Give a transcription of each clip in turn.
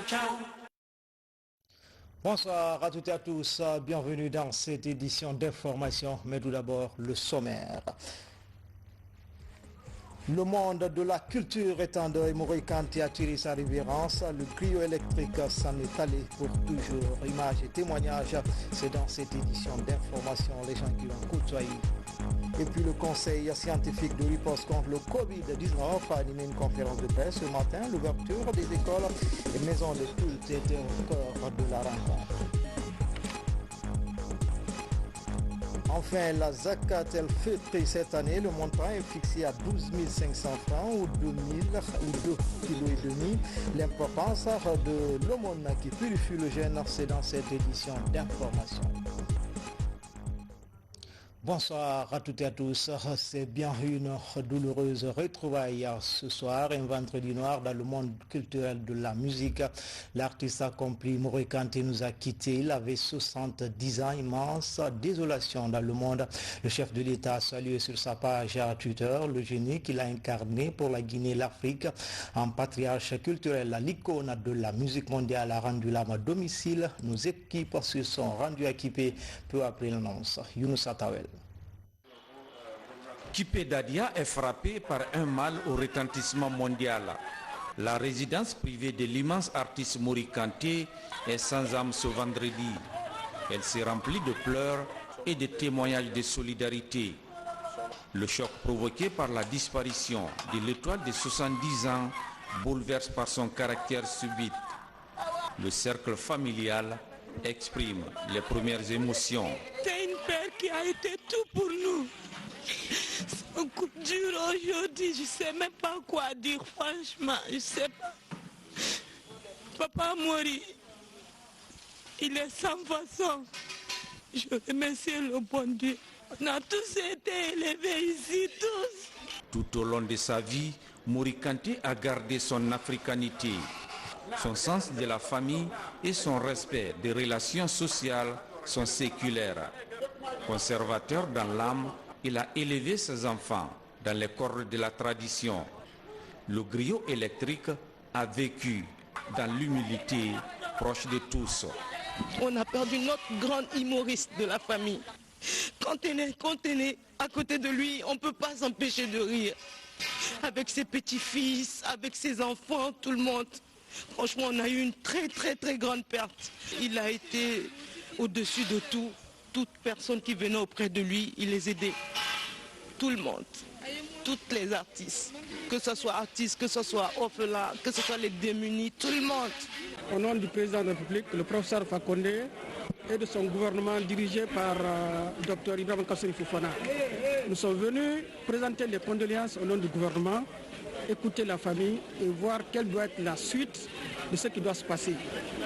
ciao. Bonsoir à toutes et à tous, bienvenue dans cette édition d'information, mais tout d'abord le sommaire. Le monde de la culture est en deuil. Mori Kanté a tiré sa révérence. Le griot électrique s'en est allé pour toujours. Images et témoignages, c'est dans cette édition d'information, les gens qui l'ont côtoyé. Et puis le conseil scientifique de riposte contre le Covid-19 a animé une conférence de presse ce matin. L'ouverture des écoles et maisons de culte était au cœur de la rencontre. Enfin, la Zakat el-Fitr cette année, le montant est fixé à 12 500 francs ou 2 kg. L'importance de l'aumône qui purifie le jeûne, c'est dans cette édition d'information. Bonsoir à toutes et à tous, c'est bien une douloureuse retrouvaille ce soir, un vendredi noir dans le monde culturel de la musique. L'artiste accompli Mori Kanté nous a quittés, il avait 70 ans, immense désolation dans le monde. Le chef de l'État a salué sur sa page à Twitter le génie qu'il a incarné pour la Guinée et l'Afrique. En patriarche culturel, l'icône de la musique mondiale a rendu l'âme à domicile. Nos équipes se sont rendues équipées peu après l'annonce. Younous Atawel. Kipé Dadia est frappé par un mal au retentissement mondial. La résidence privée de l'immense artiste Mori Kanté est sans âme ce vendredi. Elle s'est remplie de pleurs et de témoignages de solidarité. Le choc provoqué par la disparition de l'étoile de 70 ans bouleverse par son caractère subit. Le cercle familial exprime les premières émotions. C'est une perte qui a été tout pour nous. C'est un coup dur aujourd'hui, je ne sais même pas quoi dire, franchement, je ne sais pas. Papa Mori, il est sans façon. Je remercie le bon Dieu. On a tous été élevés ici, tous. Tout au long de sa vie, Mori Kanté a gardé son africanité, son sens de la famille et son respect des relations sociales sont séculaires. Conservateur dans l'âme, il a élevé ses enfants dans les cordes de la tradition. Le griot électrique a vécu dans l'humilité, proche de tous. On a perdu notre grand humoriste de la famille. Quand on est à côté de lui, on ne peut pas s'empêcher de rire. Avec ses petits-fils, avec ses enfants, tout le monde. Franchement, on a eu une très grande perte. Il a été au-dessus de tout. Toute personne qui venait auprès de lui, il les aidait. Tout le monde. Toutes les artistes. Que ce soit artistes, que ce soit orphelins, que ce soit les démunis, tout le monde. Au nom du président de la République, le professeur Fakonde et de son gouvernement dirigé par Dr Ibrahim Kassory Fofana, nous sommes venus présenter les condoléances au nom du gouvernement, écouter la famille et voir quelle doit être la suite de ce qui doit se passer.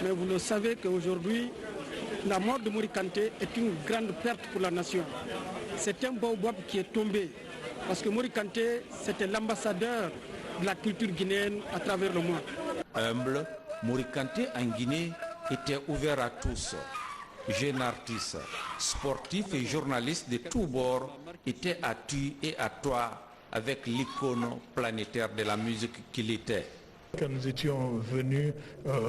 Mais vous le savez qu'aujourd'hui, la mort de Mori Kanté est une grande perte pour la nation. C'est un baobab qui est tombé. Parce que Mori Kanté, c'était l'ambassadeur de la culture guinéenne à travers le monde. Humble, Mori Kanté en Guinée était ouvert à tous. Jeunes artistes, sportifs et journalistes de tous bords étaient à tu et à toi avec l'icône planétaire de la musique qu'il était. Quand nous étions venus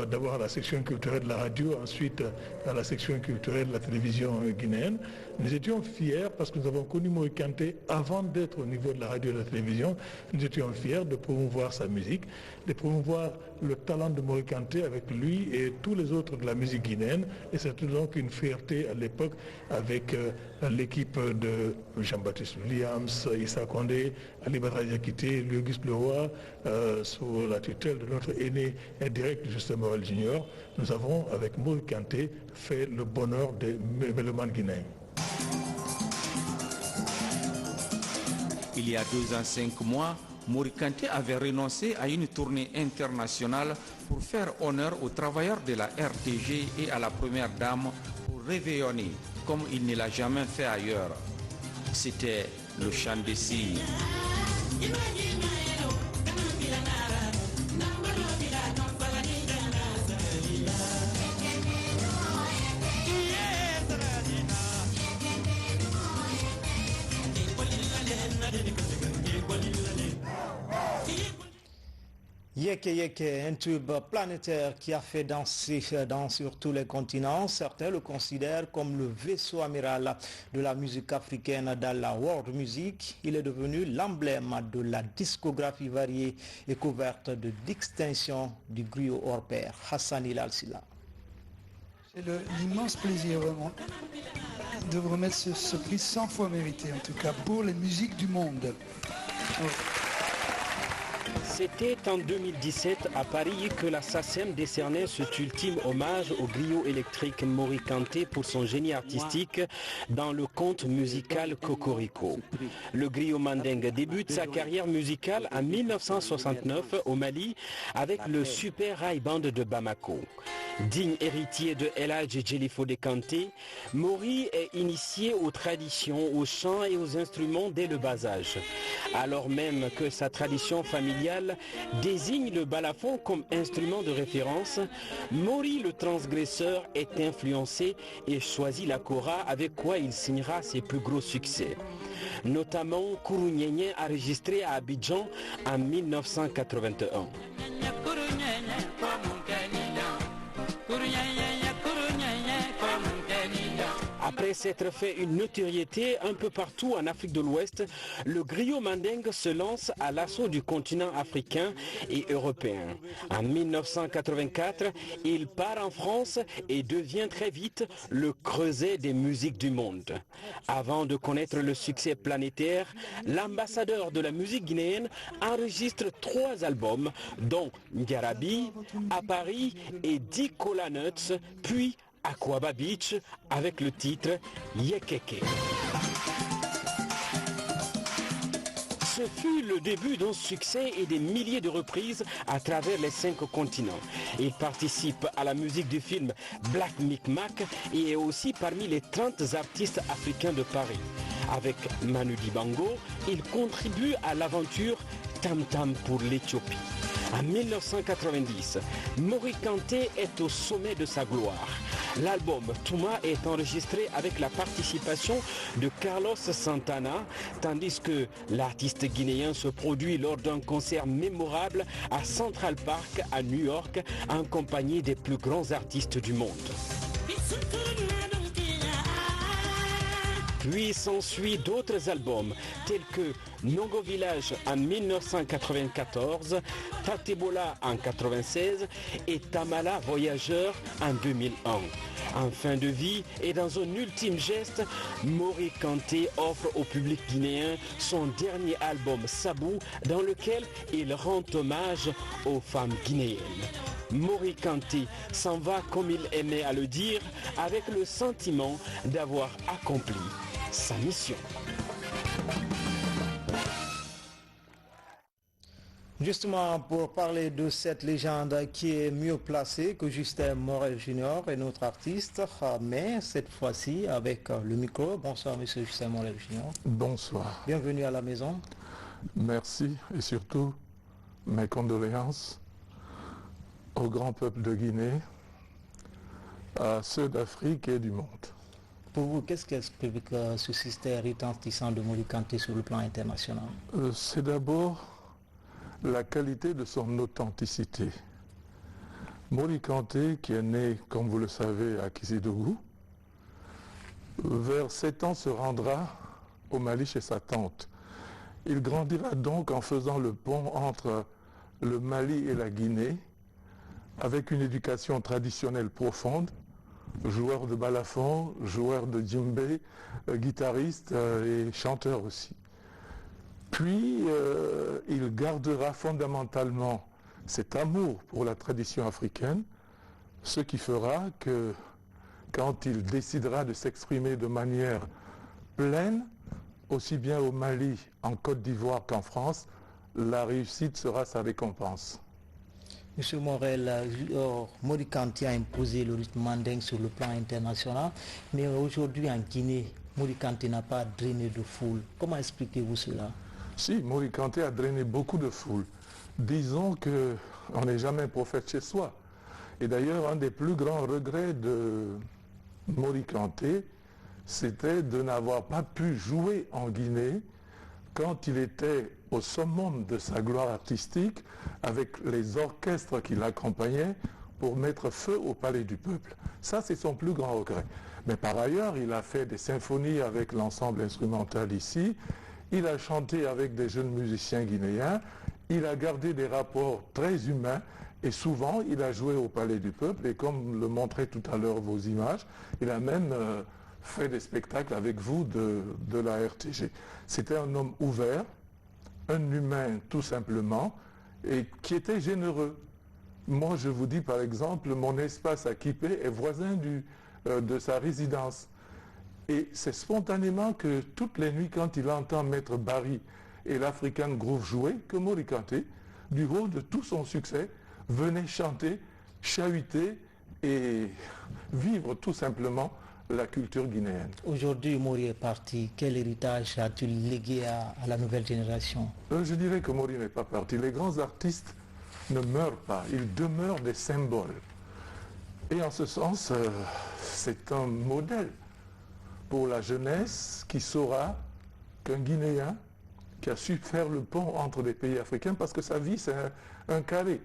d'abord à la section culturelle de la radio, ensuite à la section culturelle de la télévision guinéenne, nous étions fiers parce que nous avons connu Mori Kanté avant d'être au niveau de la radio et de la télévision. Nous étions fiers de promouvoir sa musique, de promouvoir le talent de Mori Kanté avec lui et tous les autres de la musique guinéenne. Et c'était donc une fierté à l'époque avec l'équipe de Jean-Baptiste Williams, Issa Condé, Ali Badara Diakité, Louis-Auguste Leroy, sous la tutelle de notre aîné indirect, Justin Morel Junior. Nous avons, avec Mori Kanté, fait le bonheur des mélomanes guinéens. Il y a 2 ans, 5 mois, Mori Kanté avait renoncé à une tournée internationale pour faire honneur aux travailleurs de la RTG et à la première dame pour réveillonner comme il ne l'a jamais fait ailleurs. C'était le chant des cygnes. Yeke Yeke, un tube planétaire qui a fait danser sur tous les continents. Certains le considèrent comme le vaisseau amiral de la musique africaine dans la world music. Il est devenu l'emblème de la discographie variée et couverte de distinction du griot hors pair. Hassan Hilal Silla. C'est l'immense plaisir vraiment de vous remettre ce prix 100 fois mérité, en tout cas pour les musiques du monde. C'était en 2017 à Paris que la SACEM décernait cet ultime hommage au griot électrique Mori Kanté pour son génie artistique dans le conte musical Cocorico. Le griot mandingue débute sa carrière musicale en 1969 au Mali avec le Super High Band de Bamako. Digne héritier de El Hadji Djelifodé Kanté, Mori est initié aux traditions, aux chants et aux instruments dès le bas âge. Alors même que sa tradition familiale désigne le balafon comme instrument de référence, Mori le transgresseur est influencé et choisit la kora avec quoi il signera ses plus gros succès. Notamment Kourou Gnégné enregistré à Abidjan en 1981. Après s'être fait une notoriété un peu partout en Afrique de l'Ouest, le griot mandingue se lance à l'assaut du continent africain et européen. En 1984, il part en France et devient très vite le creuset des musiques du monde. Avant de connaître le succès planétaire, l'ambassadeur de la musique guinéenne enregistre 3 albums, dont Ngarabi, À Paris et Dikola Nuts, puis Aquaba Beach avec le titre Yekeke. Ce fut le début d'un succès et des milliers de reprises à travers les 5 continents. Il participe à la musique du film Black Micmac et est aussi parmi les 30 artistes africains de Paris. Avec Manu Dibango, il contribue à l'aventure Tam Tam pour l'Éthiopie. En 1990, Mori Kanté est au sommet de sa gloire. L'album Touma est enregistré avec la participation de Carlos Santana, tandis que l'artiste guinéen se produit lors d'un concert mémorable à Central Park à New York, en compagnie des plus grands artistes du monde. Puis s'ensuit d'autres albums tels que Nongo Village en 1994, Tatebola en 1996 et Tamala Voyageur en 2001. En fin de vie et dans un ultime geste, Mori Kanté offre au public guinéen son dernier album Sabou, dans lequel il rend hommage aux femmes guinéennes. Mori Kanté s'en va, comme il aimait à le dire, avec le sentiment d'avoir accompli sa mission. Justement, pour parler de cette légende qui est mieux placée que Justin Morel Jr. et notre artiste, mais cette fois-ci avec le micro. Bonsoir Monsieur Justin Morel Jr. Bonsoir. Bienvenue à la maison. Merci et surtout mes condoléances au grand peuple de Guinée, à ceux d'Afrique et du monde. Pour vous, qu'est-ce qu'explique ce système retentissant de Mori Kanté sur le plan international? C'est d'abord la qualité de son authenticité. Mori Kanté, qui est né, comme vous le savez, à Kizidougou, vers 7 ans se rendra au Mali chez sa tante. Il grandira donc en faisant le pont entre le Mali et la Guinée, avec une éducation traditionnelle profonde, joueur de balafon, joueur de djembé, guitariste et chanteur aussi. Puis, il gardera fondamentalement cet amour pour la tradition africaine, ce qui fera que, quand il décidera de s'exprimer de manière pleine, aussi bien au Mali, en Côte d'Ivoire qu'en France, la réussite sera sa récompense. Monsieur Morel, Mori Kanté a imposé le rythme mandingue sur le plan international, mais aujourd'hui en Guinée, Mori Kanté n'a pas drainé de foule. Comment expliquez-vous cela? Si, Mori Kanté a drainé beaucoup de foule. Disons qu'on n'est jamais prophète chez soi. Et d'ailleurs, un des plus grands regrets de Mori Kanté, c'était de n'avoir pas pu jouer en Guinée quand il était au summum de sa gloire artistique, avec les orchestres qui l'accompagnaient pour mettre feu au Palais du Peuple. Ça, c'est son plus grand regret. Mais par ailleurs, il a fait des symphonies avec l'ensemble instrumental ici, il a chanté avec des jeunes musiciens guinéens, il a gardé des rapports très humains et souvent il a joué au Palais du Peuple et comme le montraient tout à l'heure vos images, il a même fait des spectacles avec vous de la RTG. C'était un homme ouvert, un humain tout simplement et qui était généreux. Moi je vous dis par exemple, mon espace à Kipé est voisin de sa résidence. Et c'est spontanément que toutes les nuits, quand il entend Maître Barry et l'African Groove jouer, que Mori Kanté, du haut de tout son succès, venait chanter, chahuter et vivre tout simplement la culture guinéenne. Aujourd'hui, Mori est parti. Quel héritage as-tu légué à la nouvelle génération? Je dirais que Mori n'est pas parti. Les grands artistes ne meurent pas, ils demeurent des symboles. Et en ce sens, c'est un modèle pour la jeunesse qui saura qu'un Guinéen qui a su faire le pont entre des pays africains, parce que sa vie c'est un carré.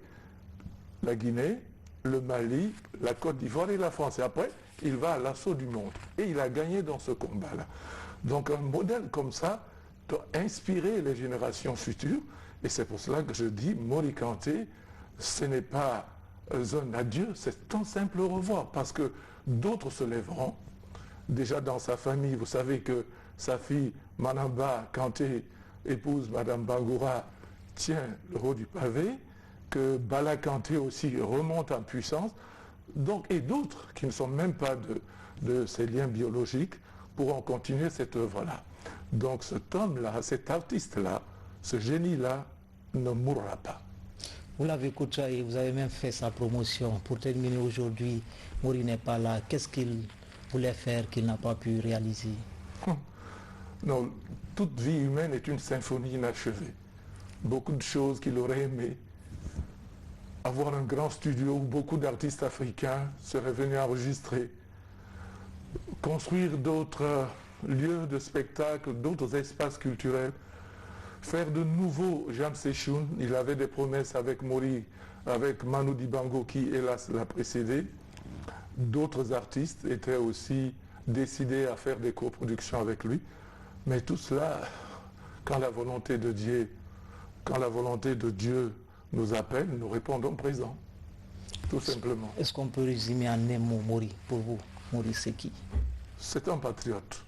La Guinée, le Mali, la Côte d'Ivoire et la France. Et après, il va à l'assaut du monde. Et il a gagné dans ce combat-là. Donc un modèle comme ça doit inspirer les générations futures. Et c'est pour cela que je dis, Mori Kanté, ce n'est pas un adieu, c'est un simple au revoir. Parce que d'autres se lèveront. Déjà dans sa famille, vous savez que sa fille Manamba Kanté, épouse Madame Bangoura, tient le haut du pavé, que Bala Kanté aussi remonte en puissance, donc, et d'autres qui ne sont même pas de ces liens biologiques pourront continuer cette œuvre-là. Donc cet homme-là, cet artiste-là, ce génie-là ne mourra pas. Vous l'avez côtoyé, vous avez même fait sa promotion. Pour terminer aujourd'hui, Mori n'est pas là. Qu'est-ce qu'il voulait faire qu'il n'a pas pu réaliser? Non, toute vie humaine est une symphonie inachevée. Beaucoup de choses qu'il aurait aimé. Avoir un grand studio où beaucoup d'artistes africains seraient venus enregistrer. Construire d'autres lieux de spectacle, d'autres espaces culturels. Faire de nouveaux Jam Session. Il avait des promesses avec Mori, avec Manu Dibango qui, hélas, l'a précédé. D'autres artistes étaient aussi décidés à faire des coproductions avec lui. Mais tout cela, quand la volonté de Dieu nous appelle, nous répondons présent. Tout simplement. Est-ce qu'on peut résumer en un mot Mori pour vous? Mori, c'est qui? C'est un patriote.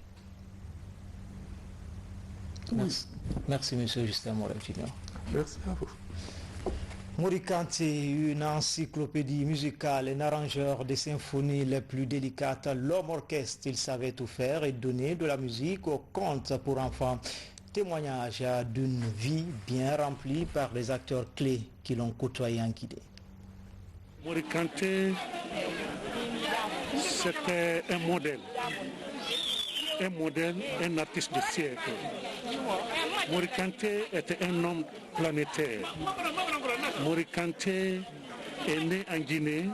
Merci. Merci, monsieur Justin Morel Junior. Merci à vous. Mori Kanté, une encyclopédie musicale, un arrangeur des symphonies les plus délicates, l'homme orchestre, il savait tout faire et donner de la musique au conte pour enfants. Témoignage d'une vie bien remplie par les acteurs clés qui l'ont côtoyé en Guinée. Mori Kanté, c'était un modèle, un artiste de siècle. Mori Kanté était un homme planétaire. Mori Kanté est né en Guinée.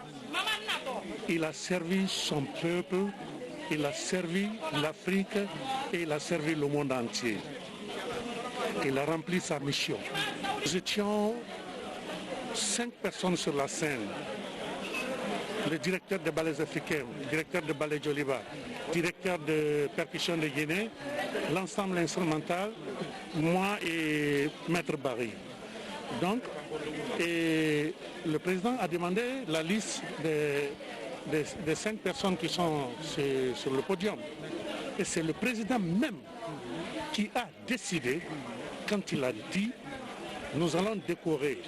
Il a servi son peuple, il a servi l'Afrique et il a servi le monde entier. Il a rempli sa mission. Nous étions 5 personnes sur la scène. Le directeur de ballets africains, le directeur de ballet Joliba, directeur de percussion de Guinée, l'ensemble instrumental, moi et Maître Barry. Donc, et le président a demandé la liste des 5 personnes qui sont sur le podium. Et c'est le président même qui a décidé, quand il a dit, nous allons décorer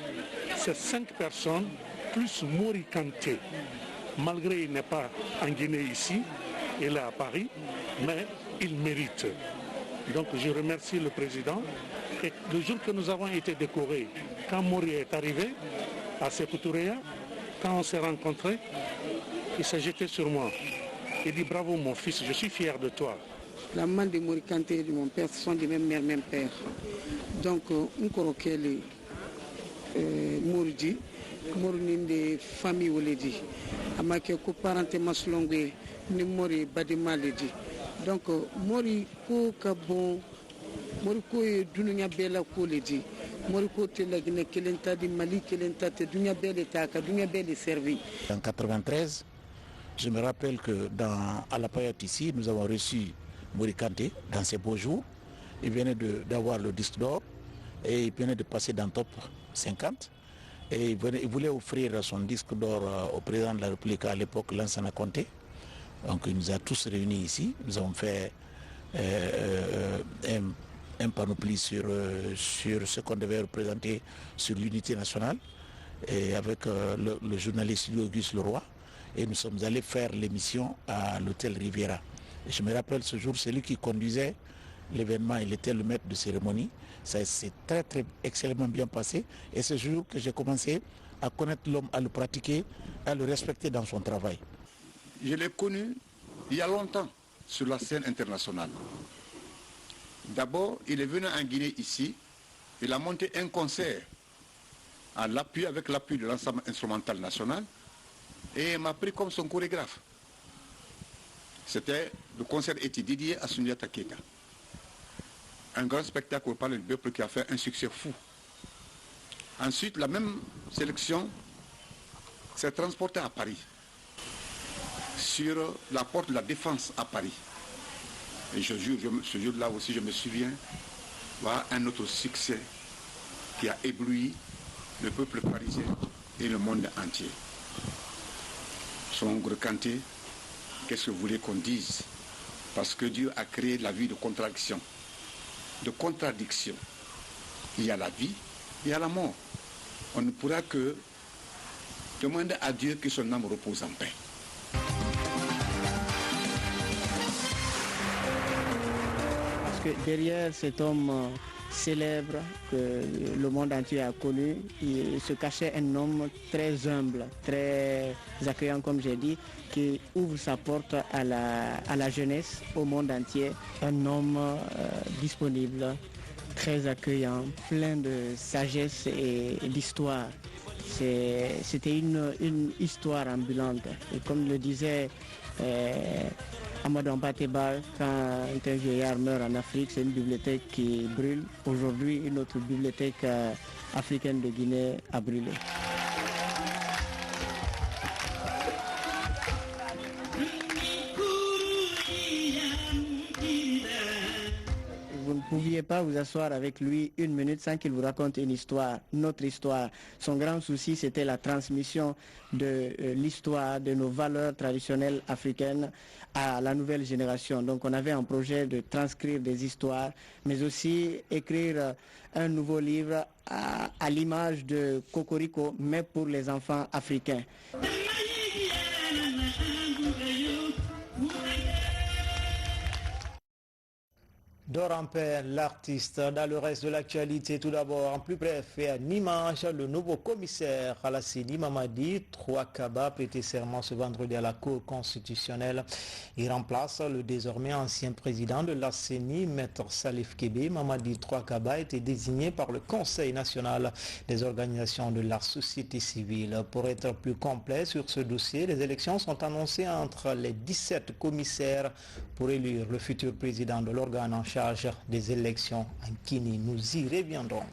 ces 5 personnes plus Mori Kanté. Malgré qu'il n'est pas en Guinée ici, il est à Paris, mais il mérite. Donc je remercie le président. Et le jour que nous avons été décorés, quand Mori est arrivé à Sékou-Touréa, quand on s'est rencontrés, il s'est jeté sur moi. Il dit bravo mon fils, je suis fier de toi. La main de Mori Kanté et de mon père sont des mêmes mères, même père. Donc, on croquait les Mordi, Morni de famille ou les dit. Amake ko parenté maslongé, ni Mori Badima les dit. Donc, Mori pour que bon moriko e dununya bela ko le di moriko te la Guinée kelenta di Mali kelenta te dunya bele ta ka dunya bele servi. En 93, je me rappelle que à la période ici, nous avons reçu Mori Kanté dans ses beaux jours. Il venait d'avoir le disque d'or et il venait de passer dans top 50. Et il voulait offrir son disque d'or au président de la République à l'époque, Lansana Conté. Donc il nous a tous réunis ici. Nous avons fait un panoplie sur ce qu'on devait représenter sur l'unité nationale et avec le journaliste Auguste Leroy. Et nous sommes allés faire l'émission à l'hôtel Riviera. Et je me rappelle ce jour, c'est lui qui conduisait l'événement, il était le maître de cérémonie. Ça s'est excellemment bien passé. Et c'est ce jour que j'ai commencé à connaître l'homme, à le pratiquer, à le respecter dans son travail. Je l'ai connu il y a longtemps sur la scène internationale. D'abord, il est venu en Guinée ici, il a monté un concert avec l'appui de l'ensemble instrumental national et m'a pris comme son chorégraphe. Le concert était dédié à Sundiata Keita. Un grand spectacle au Palais du Peuple qui a fait un succès fou. Ensuite, la même sélection s'est transportée à Paris, sur la porte de la Défense à Paris. Et je jure, ce jour-là aussi, je me souviens, voilà un autre succès qui a ébloui le peuple parisien et le monde entier. Son Mori Kanté, qu'est-ce que vous voulez qu'on dise? Parce que Dieu a créé la vie de contradiction. De contradiction. Il y a la vie, il y a la mort. On ne pourra que demander à Dieu que son âme repose en paix. Parce que derrière cet homme célèbre que le monde entier a connu, il se cachait un homme très humble, très accueillant comme j'ai dit, qui ouvre sa porte à la jeunesse, au monde entier. Un homme disponible, très accueillant, plein de sagesse et d'histoire. C'était une histoire ambulante. Et comme le disait Amadou Mpateba, quand un vieillard meurt en Afrique, c'est une bibliothèque qui brûle. Aujourd'hui, une autre bibliothèque africaine de Guinée a brûlé. Vous ne pouviez pas vous asseoir avec lui une minute sans qu'il vous raconte une histoire, notre histoire. Son grand souci, c'était la transmission de l'histoire, de nos valeurs traditionnelles africaines à la nouvelle génération. Donc on avait un projet de transcrire des histoires, mais aussi écrire un nouveau livre à l'image de Cocorico, mais pour les enfants africains. Dort en paix l'artiste. Dans le reste de l'actualité, tout d'abord, en plus bref et en image, le nouveau commissaire à la CENI, Mamadi Trouakaba, prêté serment ce vendredi à la Cour constitutionnelle. Il remplace le désormais ancien président de la CENI, Maître Salif Kébé. Mamadi Trouakaba a été désigné par le Conseil national des organisations de la société civile. Pour être plus complet sur ce dossier, les élections sont annoncées entre les 17 commissaires pour élire le futur président de l'organe en charge des élections en Guinée. Nous y reviendrons.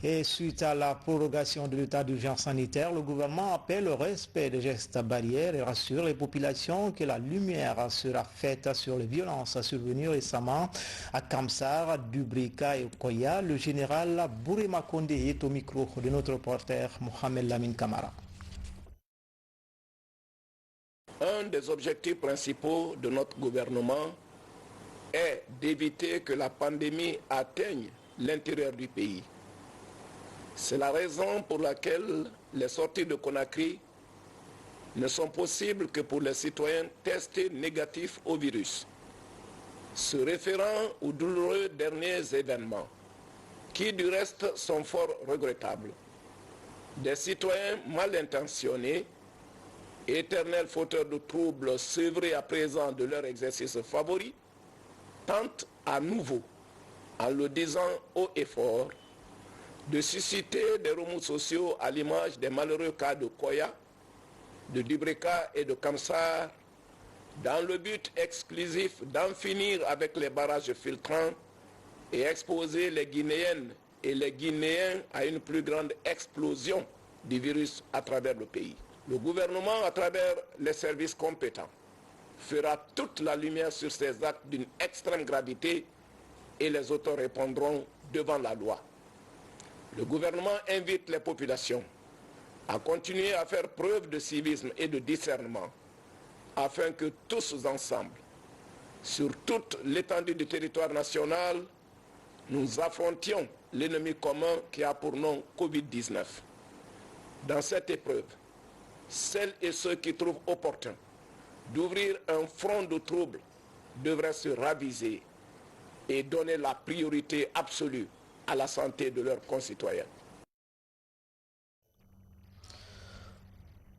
Et suite à la prorogation de l'état d'urgence sanitaire, le gouvernement appelle au respect des gestes barrières et rassure les populations que la lumière sera faite sur les violences survenues récemment à Kamsar, Dubrika et Okoya. Le général Bourema Kondé est au micro de notre reporter Mohamed Lamine Kamara. Un des objectifs principaux de notre gouvernement est d'éviter que la pandémie atteigne l'intérieur du pays. C'est la raison pour laquelle les sorties de Conakry ne sont possibles que pour les citoyens testés négatifs au virus. Se référant aux douloureux derniers événements, qui du reste sont fort regrettables, des citoyens mal intentionnés, éternels fauteurs de troubles sevrés à présent de leur exercice favori, tentent à nouveau, en le disant haut et fort, de susciter des remous sociaux à l'image des malheureux cas de Koya, de Dubrika et de Kamsar, dans le but exclusif d'en finir avec les barrages filtrants et exposer les Guinéennes et les Guinéens à une plus grande explosion du virus à travers le pays. Le gouvernement, à travers les services compétents, fera toute la lumière sur ces actes d'une extrême gravité et les auteurs répondront devant la loi. Le gouvernement invite les populations à continuer à faire preuve de civisme et de discernement afin que tous ensemble, sur toute l'étendue du territoire national, nous affrontions l'ennemi commun qui a pour nom Covid-19. Dans cette épreuve, celles et ceux qui trouvent opportun d'ouvrir un front de trouble devraient se raviser et donner la priorité absolue à la santé de leurs concitoyens.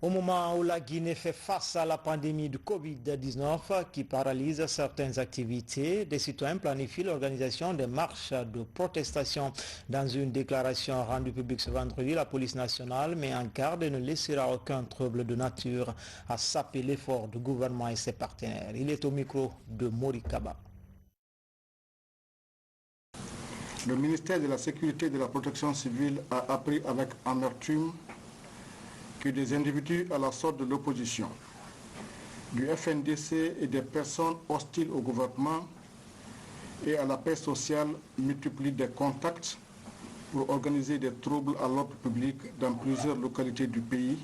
Au moment où la Guinée fait face à la pandémie de Covid-19 qui paralyse certaines activités, des citoyens planifient l'organisation des marches de protestation. Dans une déclaration rendue publique ce vendredi, la police nationale met en garde et ne laissera aucun trouble de nature à saper l'effort du gouvernement et ses partenaires. Il est au micro de Mori Kaba. Le ministère de la Sécurité et de la Protection civile a appris avec amertume que des individus à la sorte de l'opposition, du FNDC et des personnes hostiles au gouvernement et à la paix sociale multiplient des contacts pour organiser des troubles à l'ordre public dans plusieurs localités du pays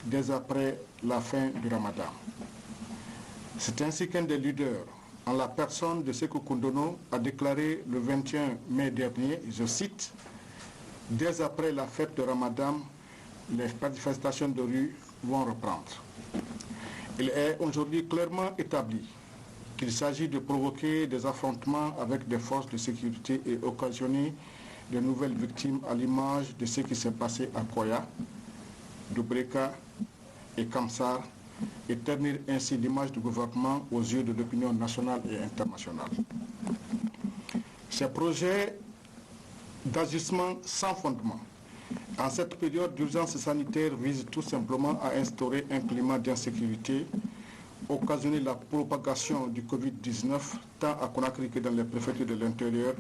dès après la fin du Ramadan. C'est ainsi qu'un des leaders, en la personne de Sékou Koundono, a déclaré le 21 mai dernier, je cite, « Dès après la fête de Ramadan, les manifestations de rue vont reprendre. » Il est aujourd'hui clairement établi qu'il s'agit de provoquer des affrontements avec des forces de sécurité et occasionner de nouvelles victimes à l'image de ce qui s'est passé à Koya, Doubreka et Kamsar, et ternir ainsi l'image du gouvernement aux yeux de l'opinion nationale et internationale. Ces projets d'agissement sans fondement en cette période d'urgence sanitaire vise tout simplement à instaurer un climat d'insécurité, occasionner la propagation du Covid-19 tant à Conakry que dans les préfectures de l'Intérieur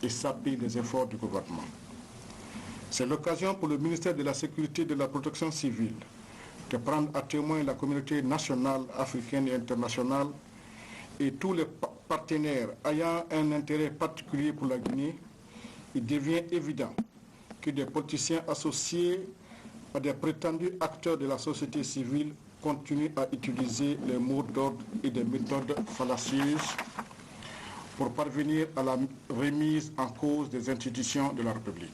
et saper les efforts du gouvernement. C'est l'occasion pour le ministère de la Sécurité et de la Protection civile de prendre à témoin la communauté nationale, africaine et internationale et tous les partenaires ayant un intérêt particulier pour la Guinée. Il devient évident que des politiciens associés à des prétendus acteurs de la société civile continuent à utiliser les mots d'ordre et des méthodes fallacieuses pour parvenir à la remise en cause des institutions de la République.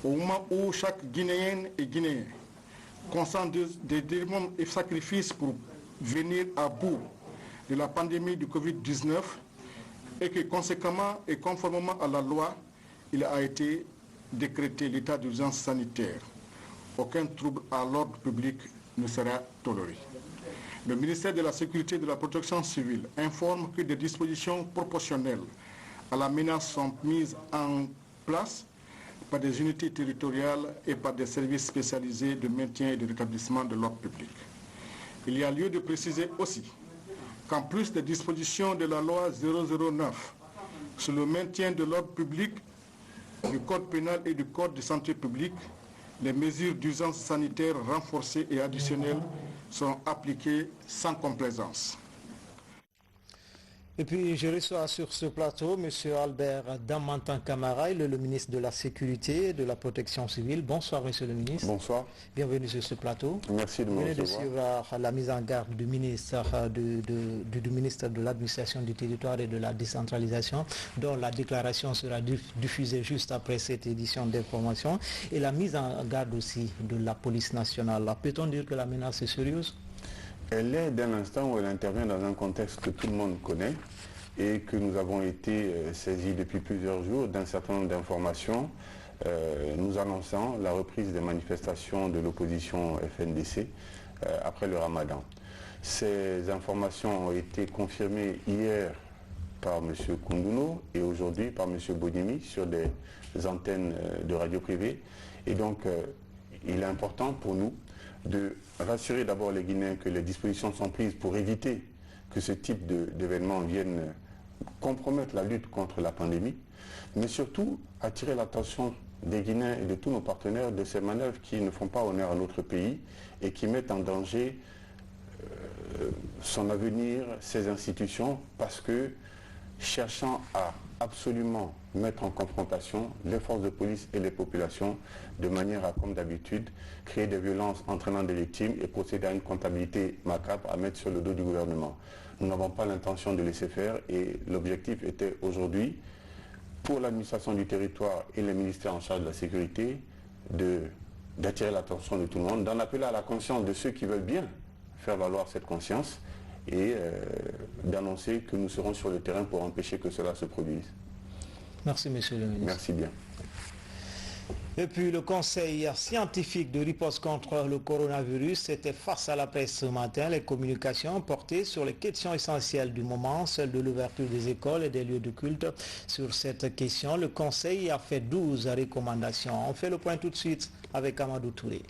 Au moment où chaque Guinéenne et Guinéen consent des démons et sacrifices pour venir à bout de la pandémie du Covid-19 et que conséquemment et conformément à la loi, il a été décrété l'état d'urgence sanitaire. Aucun trouble à l'ordre public ne sera toléré. Le ministère de la Sécurité et de la Protection civile informe que des dispositions proportionnelles à la menace sont mises en place par des unités territoriales et par des services spécialisés de maintien et de rétablissement de l'ordre public. Il y a lieu de préciser aussi qu'en plus des dispositions de la loi 009 sur le maintien de l'ordre public, du Code pénal et du Code de santé publique, les mesures d'urgence sanitaire renforcées et additionnelles seront appliquées sans complaisance. Et puis je reçois sur ce plateau M. Albert Damantan Camara, il est le ministre de la Sécurité et de la Protection civile. Bonsoir M. le ministre. Bonsoir. Bienvenue sur ce plateau. Merci de me recevoir. Vous venez de suivre la mise en garde du ministre de l'Administration du Territoire et de la Décentralisation, dont la déclaration sera diffusée juste après cette édition d'information, et la mise en garde aussi de la police nationale. Peut-on dire que la menace est sérieuse? Elle est dès l'instant où elle intervient dans un contexte que tout le monde connaît et que nous avons été saisis depuis plusieurs jours d'un certain nombre d'informations nous annonçant la reprise des manifestations de l'opposition FNDC après le Ramadan. Ces informations ont été confirmées hier par M. Koundono et aujourd'hui par M. Bodimi sur des antennes de radio privée. Et donc, il est important pour nous de rassurer d'abord les Guinéens que les dispositions sont prises pour éviter que ce type d'événements viennent compromettre la lutte contre la pandémie, mais surtout attirer l'attention des Guinéens et de tous nos partenaires de ces manœuvres qui ne font pas honneur à notre pays et qui mettent en danger son avenir, ses institutions, parce que cherchant à absolument mettre en confrontation les forces de police et les populations de manière à, comme d'habitude, créer des violences entraînant des victimes et procéder à une comptabilité macabre à mettre sur le dos du gouvernement. Nous n'avons pas l'intention de laisser faire et l'objectif était aujourd'hui, pour l'administration du territoire et les ministères en charge de la sécurité, d'attirer l'attention de tout le monde, d'en appeler à la conscience de ceux qui veulent bien faire valoir cette conscience et d'annoncer que nous serons sur le terrain pour empêcher que cela se produise. Merci, monsieur le ministre. Merci bien. Et puis le conseil scientifique de riposte contre le coronavirus était face à la presse ce matin. Les communications portaient sur les questions essentielles du moment, celle de l'ouverture des écoles et des lieux de culte. Sur cette question, le conseil a fait 12 recommandations. On fait le point tout de suite avec Amadou Touré.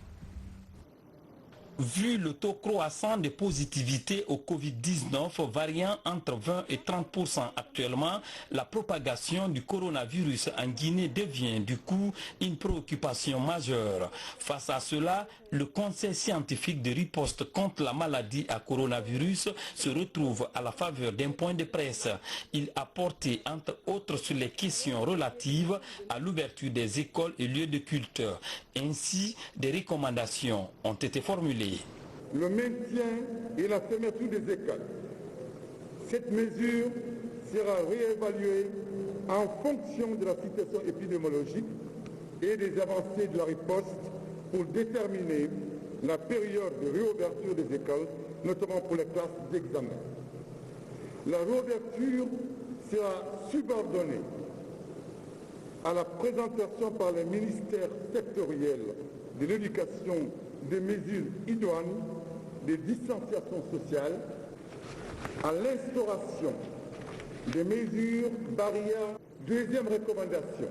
Vu le taux croissant de positivité au Covid-19 variant entre 20 et 30% actuellement, la propagation du coronavirus en Guinée devient du coup une préoccupation majeure. Face à cela, le Conseil scientifique de riposte contre la maladie à coronavirus se retrouve à la faveur d'un point de presse. Il a porté entre autres sur les questions relatives à l'ouverture des écoles et lieux de culte. Ainsi, des recommandations ont été formulées. Le maintien et la fermeture des écoles. Cette mesure sera réévaluée en fonction de la situation épidémiologique et des avancées de la riposte pour déterminer la période de réouverture des écoles, notamment pour les classes d'examen. La réouverture sera subordonnée à la présentation par les ministères sectoriels de l'éducation des mesures idoines de distanciation sociale, à l'instauration des mesures barrières. Deuxième recommandation,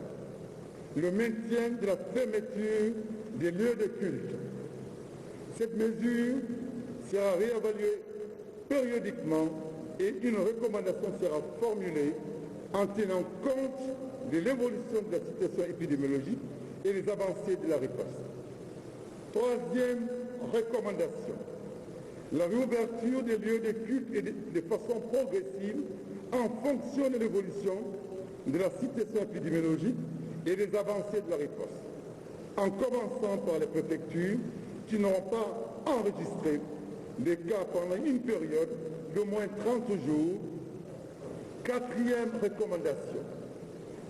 le maintien de la fermeture des lieux de culte. Cette mesure sera réévaluée périodiquement et une recommandation sera formulée en tenant compte de l'évolution de la situation épidémiologique et des avancées de la riposte. Troisième recommandation, la réouverture des lieux de culte et de façon progressive en fonction de l'évolution de la situation épidémiologique et des avancées de la riposte, en commençant par les préfectures qui n'auront pas enregistré des cas pendant une période d'au moins 30 jours. Quatrième recommandation,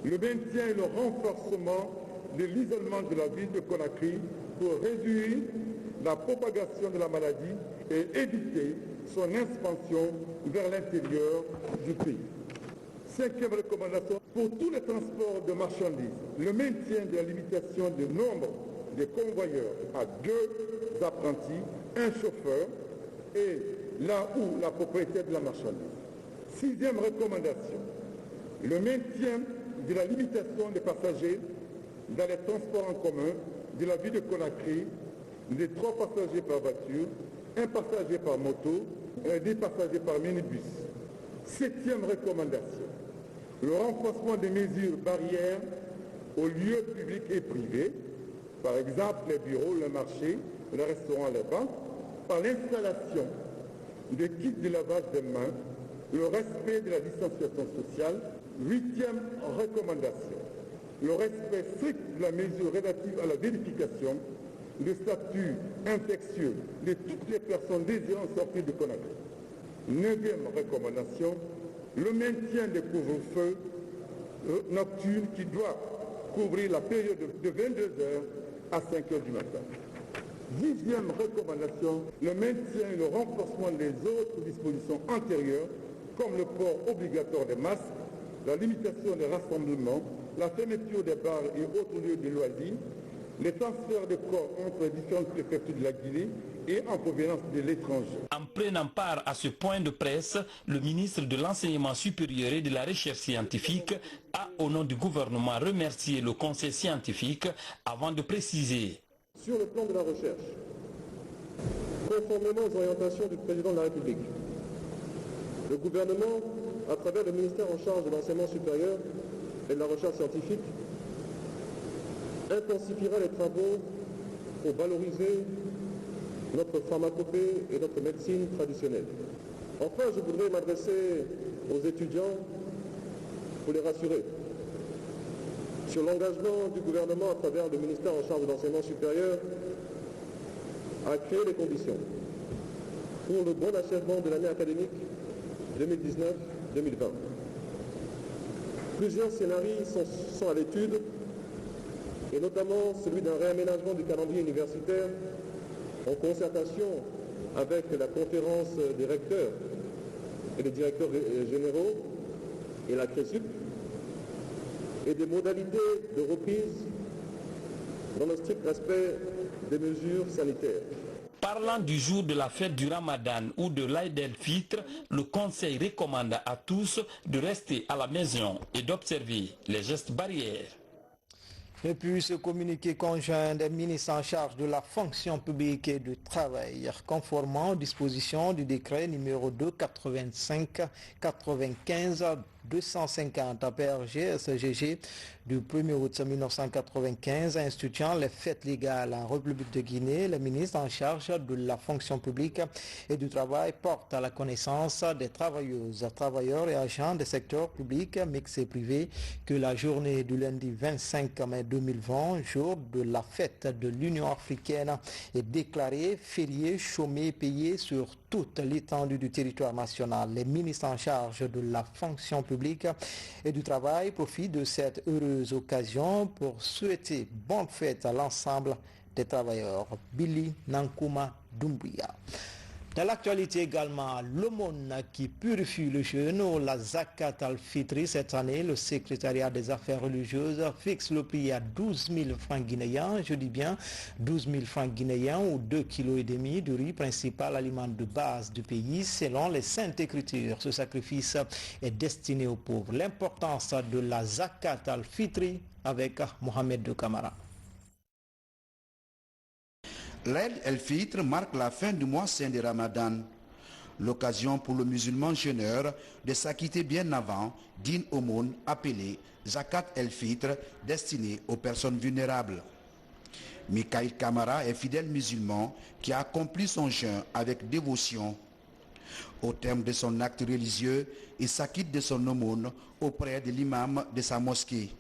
le maintien et le renforcement de l'isolement de la ville de Conakry pour réduire la propagation de la maladie et éviter son expansion vers l'intérieur du pays. Cinquième recommandation, pour tous les transports de marchandises, le maintien de la limitation du nombre de convoyeurs à 2 apprentis, un chauffeur et là où la propriété de la marchandise. Sixième recommandation, le maintien de la limitation des passagers dans les transports en commun de la ville de Conakry, de 3 passagers par voiture, 1 passager par moto et 10 passagers par minibus. Septième recommandation, le renforcement des mesures barrières aux lieux publics et privés, par exemple les bureaux, le marché, les restaurants, les banques, par l'installation de kits de lavage des mains, le respect de la distanciation sociale. Huitième recommandation, le respect strict de la mesure relative à la vérification du statut infectieux de toutes les personnes désirant sortir de Conakry. Neuvième recommandation, le maintien des couvre-feux nocturnes qui doit couvrir la période de 22 heures à 5 heures du matin. Dixième recommandation, le maintien et le renforcement des autres dispositions antérieures, comme le port obligatoire des masques, la limitation des rassemblements, la fermeture des bars et autres lieux de loisirs, les transferts de corps entre les différentes préfectures de la Guinée et en provenance de l'étranger. En prenant part à ce point de presse, le ministre de l'Enseignement supérieur et de la Recherche scientifique a, au nom du gouvernement, remercié le conseil scientifique avant de préciser. Sur le plan de la recherche, conformément aux orientations du président de la République, Le gouvernement, à travers le ministère en charge de l'enseignement supérieur et de la recherche scientifique, intensifiera les travaux pour valoriser notre pharmacopée et notre médecine traditionnelle. Enfin, je voudrais m'adresser aux étudiants pour les rassurer sur l'engagement du gouvernement à travers le ministère en charge de l'enseignement supérieur à créer les conditions pour le bon achèvement de l'année académique 2019-2020. Plusieurs scénarios sont à l'étude, et notamment celui d'un réaménagement du calendrier universitaire en concertation avec la conférence des recteurs et des directeurs généraux et la CRESUP, et des modalités de reprise dans le strict respect des mesures sanitaires. Parlant du jour de la fête du Ramadan ou de l'Aïd el-Fitr, le Conseil recommande à tous de rester à la maison et d'observer les gestes barrières. Et puis ce communiqué conjoint des ministres en charge de la fonction publique et du travail, conformément aux dispositions du décret numéro 2-85-95-250 APRG-SGG du 1er août 1995 instituant les fêtes légales en République de Guinée, le ministre en charge de la fonction publique et du travail porte à la connaissance des travailleuses, travailleurs et agents des secteurs publics, mixtes et privés que la journée du lundi 25 mai 2020, jour de la fête de l'Union africaine, est déclarée férié, chômé, payé sur toute l'étendue du territoire national. Les ministres en charge de la fonction publique et du travail profitent de cette heureuse occasion pour souhaiter bonne fête à l'ensemble des travailleurs. Billy Nankuma Doumbouya. Dans l'actualité également, l'aumône qui purifie le jeûne ou la Zakat al-Fitri cette année, le secrétariat des affaires religieuses fixe le prix à 12 000 francs guinéens, je dis bien 12 000 francs guinéens ou 2,5 kg du riz, principal aliment de base du pays, selon les Saintes Écritures. Ce sacrifice est destiné aux pauvres. L'importance de la Zakat al-Fitri avec Mohamed de Camara. L'Aïd el-Fitr marque la fin du mois saint de Ramadan, l'occasion pour le musulman jeûneur de s'acquitter bien avant d'une aumône appelée Zakat el-Fitr destinée aux personnes vulnérables. Mikaïl Kamara est fidèle musulman qui a accompli son jeûne avec dévotion. Au terme de son acte religieux, il s'acquitte de son aumône auprès de l'imam de sa mosquée.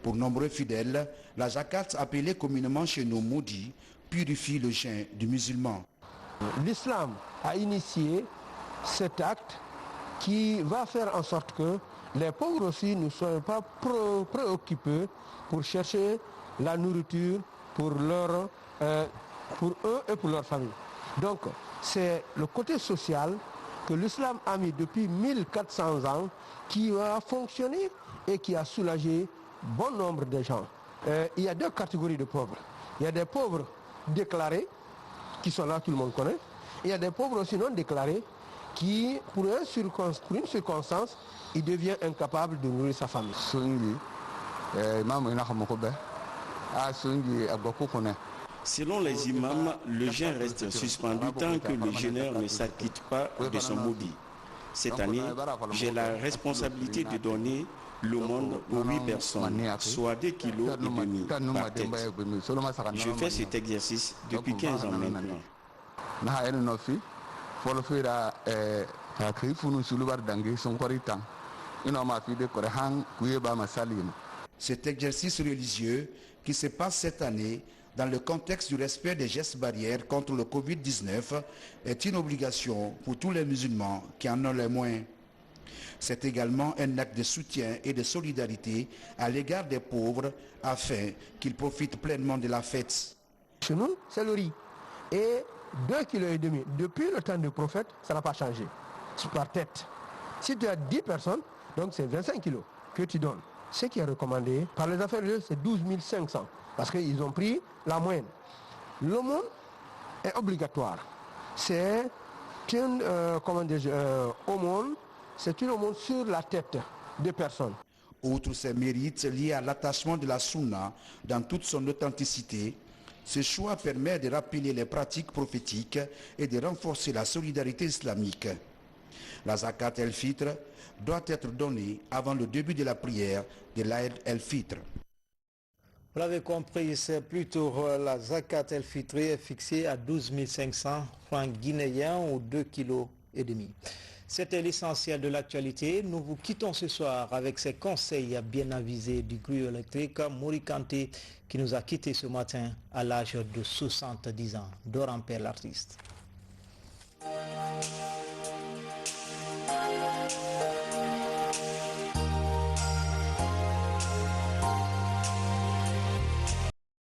Pour nombreux fidèles, la Zakat appelée communément chez nous Moudi purifie le jeûne du musulman. L'islam a initié cet acte qui va faire en sorte que les pauvres aussi ne soient pas préoccupés pour chercher la nourriture pour eux et pour leur famille. Donc c'est le côté social que l'islam a mis depuis 1400 ans qui a fonctionné et qui a soulagé bon nombre de gens. Il y a deux catégories de pauvres. Il y a des pauvres déclarés, qui sont là, tout le monde connaît. Il y a des pauvres aussi non déclarés, qui, pour une circonstance, il devient incapable de nourrir sa famille. Selon les imams, le jeûne reste suspendu tant que le jeûneur ne s'acquitte pas de son maudit. Cette année, j'ai la responsabilité de donner l'aumône aux 8 personnes, soit 2,5 kg par tête. Je fais cet exercice depuis 15 ans maintenant. Cet exercice religieux qui se passe cette année dans le contexte du respect des gestes barrières contre le Covid-19 est une obligation pour tous les musulmans qui en ont les moyens. C'est également un acte de soutien et de solidarité à l'égard des pauvres afin qu'ils profitent pleinement de la fête. Chez nous, c'est le riz. Et 2,5 kg. Depuis le temps du prophète, ça n'a pas changé. C'est par tête. Si tu as 10 personnes, donc c'est 25 kg que tu donnes. Ce qui est recommandé par les affaires religieuses, c'est 12 500. Parce qu'ils ont pris la moyenne. L'aumône est obligatoire. C'est une aumône. C'est une aumône sur la tête des personnes. Outre ces mérites liés à l'attachement de la Sunna dans toute son authenticité, ce choix permet de rappeler les pratiques prophétiques et de renforcer la solidarité islamique. La zakat el-fitr doit être donnée avant le début de la prière de l'Aïd el-Fitr. Vous l'avez compris, c'est plutôt la zakat el-fitr est fixée à 12 500 francs guinéens ou 2,5 kg. C'était l'essentiel de l'actualité. Nous vous quittons ce soir avec ces conseils bien avisés du griot électrique Mori Kanté qui nous a quittés ce matin à l'âge de 70 ans. Dort en paix l'artiste.